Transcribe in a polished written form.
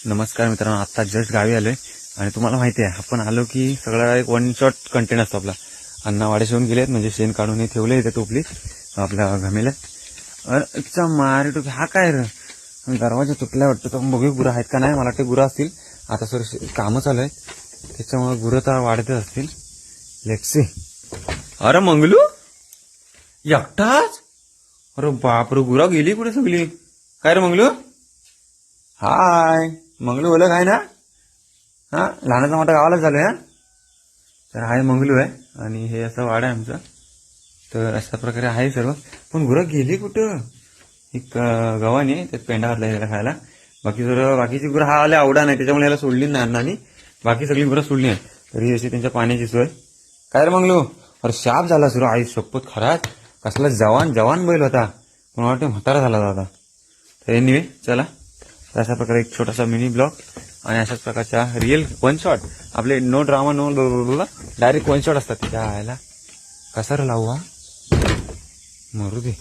नमस्कार मित्रांनो, आता जस्ट गावी आलोय आणि तुम्हाला माहिती आहे आपण आलो की सगळा एक वन शॉट कंटेंट असतो आपला. अण्णा वाडे शिवून गेलेत म्हणजे शेण काढून हे ठेवले इथे टोपलीत आपल्या घमेला. अच्छा मारे टोपी हा काय रे, दरवाजा तुटलाय वाटतं. तर बघू गुरं आहेत का नाही. मला वाटतं गुरं असतील. आता सर कामं चालू आहेत त्याच्यामुळे गुरं तर वाढतच असतील. लेक्सी अरे मंगलू एकटाच. अरे बापरे, गुरा गेली कुठे सगळी. काय रे मंगलू. हाय मंगलू बोलत आहे ना. हा लहानाचा मोठा गावाला झालोय. हा तर हाय मंगलू आहे आणि हे असं वाडा आहे आमचं. तर अशा प्रकारे आहे सर्व. पण गुरं गेली कुठं. एक गव्हाणी आहे त्यात पेंडा घातला याला खायला. बाकीची गुरं हा आल्या आवडा नाही त्याच्यामुळे याला सोडली नाही अण्णांनी. बाकी सगळी गुरं सोडली आहे. तरी अशी त्यांच्या पाण्याची सोय. काय रे मंगलू. अरे शाप झाला सुरू. आई शपथ खराच कसला जवान जवान बैल होता. पण वाटतं म्हातारा झाला आता. तर एनिवे चला, तर अशा प्रकारे एक छोटासा मिनी ब्लॉग आणि अशाच प्रकारच्या रिअल वन शॉट आपले no drama no direct one shot असतात. त्या आयला कसा रे लावू हा मरू दे.